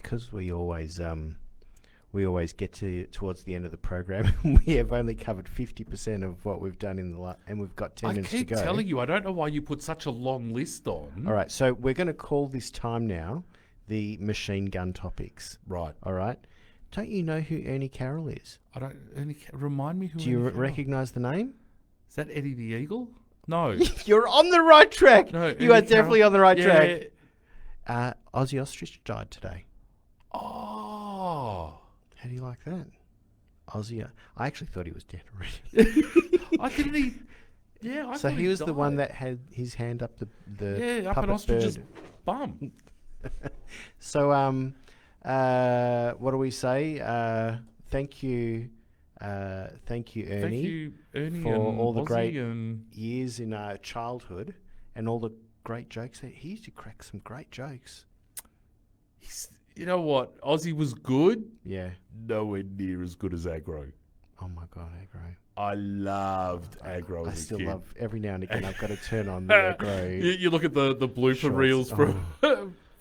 because we always get towards the end of the program, and we have only covered 50% of what we've done and we've got 10 minutes to go. I keep telling you, I don't know why you put such a long list on. All right, so we're going to call this time now the machine gun topics. Right. All right. Don't you know who Ernie Carroll is? I don't. Remind me who. Do you recognise the name? Is that Eddie the Eagle? No. You're on the right track. No, you are definitely on the right yeah. track. Ozzie Ostrich died today. Oh. How do you like that? Ozzie. I actually thought he was dead already. I didn't even. Yeah, so he was the one that had his hand up the up an ostrich's bum. So what do we say? Thank you, Ernie. Thank you, Ernie, for and all the Ozzie great and years in our childhood and all the great jokes. He used to crack some great jokes. You know what? Ozzie was good. Yeah. Nowhere near as good as Aggro. Oh my God, Aggro. I loved Aggro I as a still kid. love, every now and again, I've got to turn on the Aggro. You look at the blooper shorts. reels from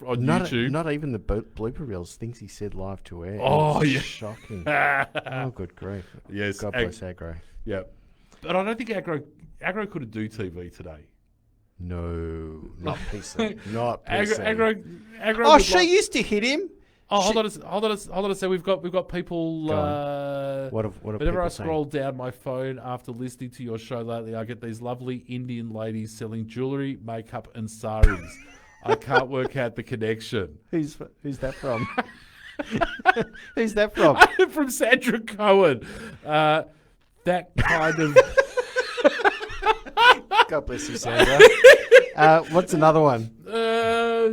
on YouTube. Not even the blooper reels, things he said live to air. Oh, yeah. Shocking. Oh, good grief. Yes. God bless Aggro. Yeah. But I don't think Aggro could do TV today. No, not PC. Not PC. Aggro oh, she used to hit him. Oh, hold on a sec. We've got people. What are whenever people I saying? scroll down my phone after listening to your show lately, I get these lovely Indian ladies selling jewellery, makeup, and saris. I can't work out the connection. Who's that from? Who's that from? From Sandra Cohen. That kind of. God bless you, Sandra. What's another one?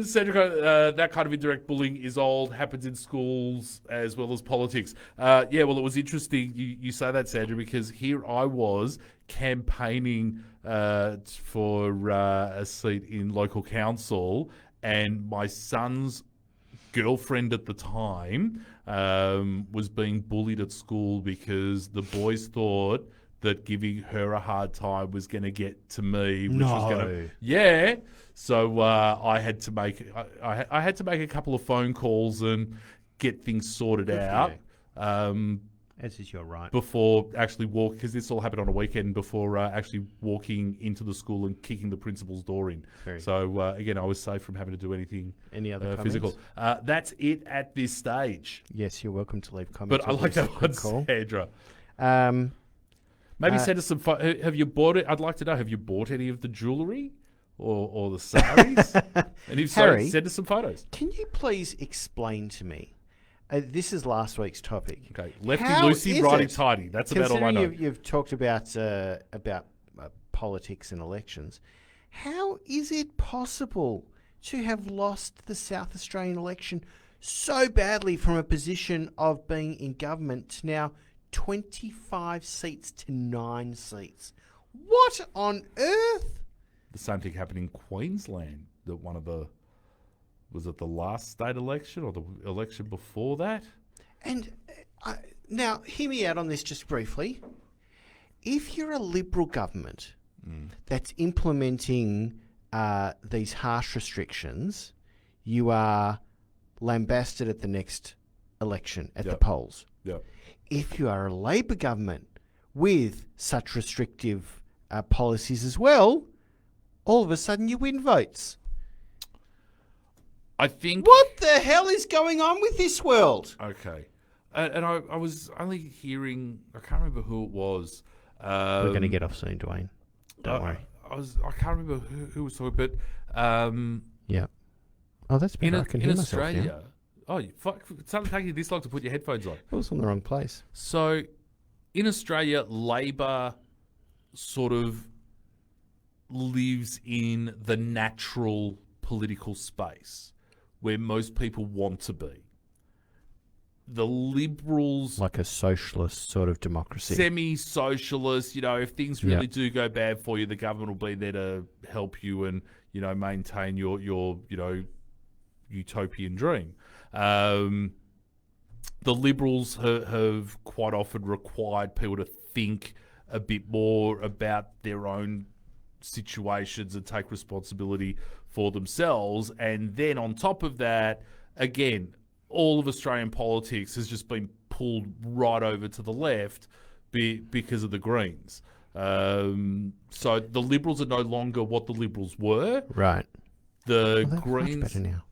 Sandra Cohen, that kind of indirect bullying is old, happens in schools as well as politics. Well, it was interesting you say that, Sandra, because here I was campaigning for a seat in local council, and my son's girlfriend at the time was being bullied at school because the boys thought that giving her a hard time was going to get to me, which was going to, yeah. So I had to make I had to make a couple of phone calls and get things sorted out. As is your right. Before actually because this all happened on a weekend, before actually walking into the school and kicking the principal's door in. Again, I was safe from having to do any other physical. That's it at this stage. Yes, you're welcome to leave comments. But I like that one, Sandra. Maybe send us some. Have you bought it? I'd like to know. Have you bought any of the jewellery or the saris? And if Harry, so, send us some photos. Can you please explain to me? This is last week's topic. Okay, lefty loosey, righty tighty. That's about all I know. You've talked about politics and elections. How is it possible to have lost the South Australian election so badly from a position of being in government to now 25 seats to 9 seats? What on earth? The same thing happened in Queensland. That one of the was it the last state election or the election before that? And now, hear me out on this just briefly. If you're a Liberal government that's implementing these harsh restrictions, you are lambasted at the next election at the polls. Yep. If you are a Labor government with such restrictive policies as well, all of a sudden you win votes. I think... What the hell is going on with this world? Okay. And I was only hearing... I can't remember who it was. We're going to get off soon, Dwayne. Don't worry. I can't remember who was talking, but... yeah. Oh, that's better. I can hear myself Australia... now. Oh, it's only taking you this long to put your headphones on. I was on the wrong place. So, in Australia, Labor sort of lives in the natural political space where most people want to be. The Liberals... Like a socialist sort of democracy. Semi-socialist, if things really do go bad for you, the government will be there to help you and, maintain your utopian dream. The Liberals have quite often required people to think a bit more about their own situations and take responsibility for themselves. And then on top of that, again, all of Australian politics has just been pulled right over to the left because of the Greens. So the Liberals are no longer what the Liberals were. Right. The Much Greens, better now.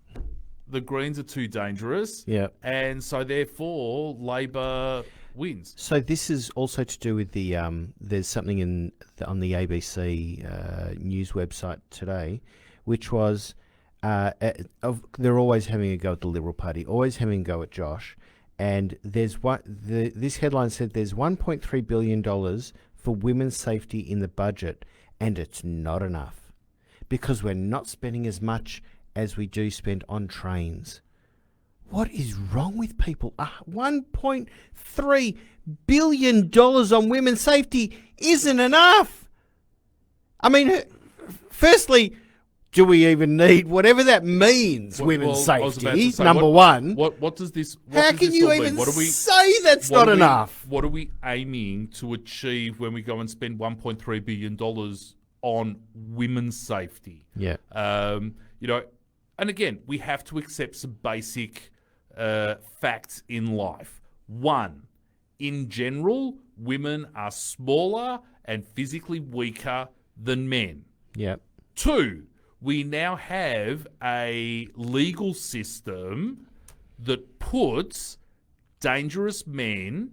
the Greens are too dangerous. Yeah. And so therefore Labor wins. So this is also to do with the there's something on the ABC news website today, which was they're always having a go at the Liberal Party, always having a go at Josh, and this headline said there's $1.3 billion for women's safety in the budget, and it's not enough because we're not spending as much as we do spend on trains. What is wrong with people? $1.3 billion on women's safety isn't enough. I mean, firstly, do we even need whatever that means, women's safety? Say, number one. What does this? How can you even say that's not enough? What are we aiming to achieve when we go and spend $1.3 billion on women's safety? Yeah. And again, we have to accept some basic facts in life. One, in general, women are smaller and physically weaker than men. Yeah. Two, we now have a legal system that puts dangerous men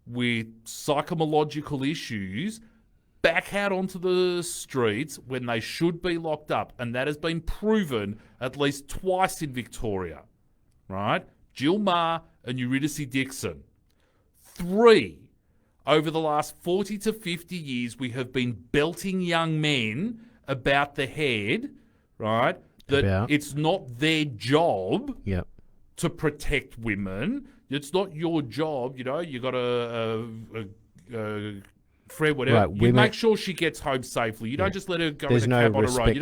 with psychological issues back out onto the streets when they should be locked up. And that has been proven at least twice in Victoria, right? Jill Maher and Eurydice Dixon. Three, over the last 40 to 50 years, we have been belting young men about the head, right? That it's not their job to protect women. It's not your job. You got a Fred, whatever. Right, you make sure she gets home safely. You don't just let her go in a cab on a road. You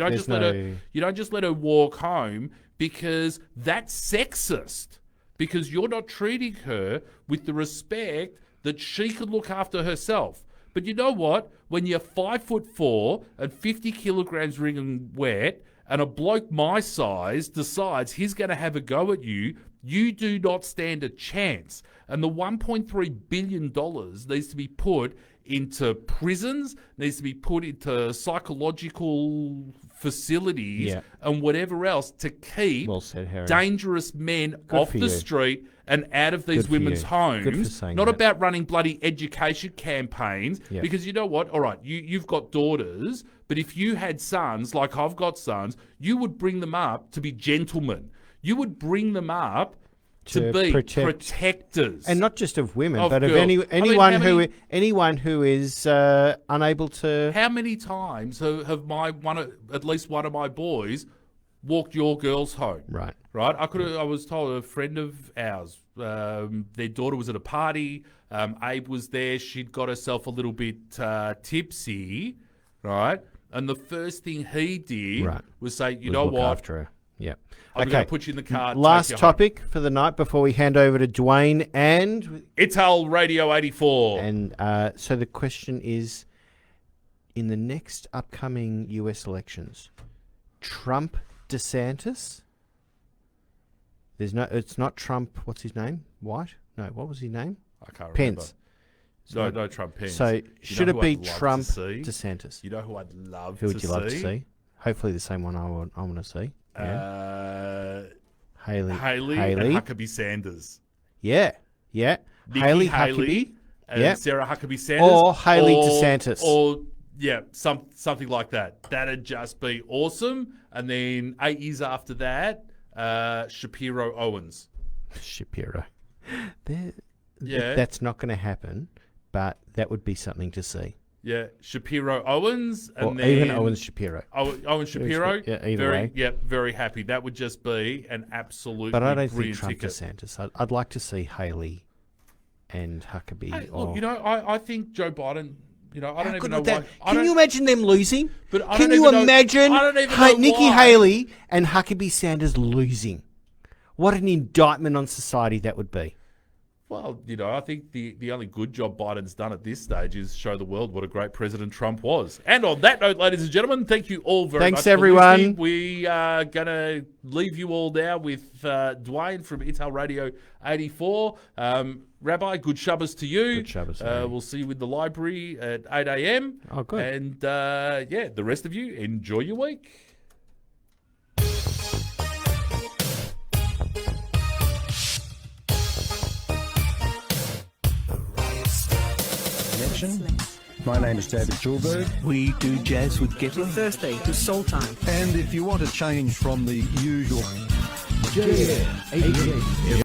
don't just let her walk home, because that's sexist. Because you're not treating her with the respect that she could look after herself. But you know what? When you're 5'4" and 50 kilograms wringing wet, and a bloke my size decides he's going to have a go at you, you do not stand a chance. And the $1.3 billion needs to be put into prisons, needs to be put into psychological facilities and whatever else to keep dangerous men off the street and out of these women's homes. Not about running bloody education campaigns, because you know what? All right, you've got daughters, but if you had sons, like I've got sons, you would bring them up to be gentlemen. You would bring them up to be protectors, and not just of women, but girls. of anyone who is unable to. How many times have at least one of my boys walked your girls home? Right. I was told a friend of ours, their daughter was at a party. Abe was there. She'd got herself a little bit tipsy, right? And the first thing he did was say, "You know what? After her. Yeah. I'm going to put you in the car." Last topic for the night before we hand over to Dwayne and Ital Radio 84. And so the question is, in the next upcoming US elections, Trump, DeSantis? It's not Trump. What's his name? White? No, what was his name? I can't Pence. remember. No, Trump, Pence. So should it be Trump, DeSantis? You know who I'd love to see? Who would you love to see? Hopefully the same one I want to see. Haley and Huckabee Sanders. Yeah. Nikki Haley Huckabee and Sarah Huckabee Sanders. Or Haley DeSantis. Or something like that. That'd just be awesome. And then 8 years after that, Shapiro Owens. Shapiro. That's not going to happen, but that would be something to see. Yeah, Shapiro Owens, and then even Owens Shapiro. Owens Shapiro. Yeah, either way. Yeah, very happy. That would just be an absolute. But I don't think Trump ticket. DeSantis. I'd like to see Haley and Huckabee. Hey, look, I think Joe Biden. I don't even know why. Can you imagine them losing? But can you imagine Nikki why. Haley and Huckabee Sanders losing? What an indictment on society that would be. Well, I think the only good job Biden's done at this stage is show the world what a great President Trump was. And on that note, ladies and gentlemen, thank you all very much Thanks, everyone. for listening. We are going to leave you all now with Dwayne from Ital Radio 84. Rabbi, good Shabbos to you. Good Shabbos. We'll see you in the library at 8 a.m. Oh, good. And, the rest of you, enjoy your week. My name is David Schulberg, We do jazz with Getty. Thursday to Soul Time. and if you want to change from the usual Yeah.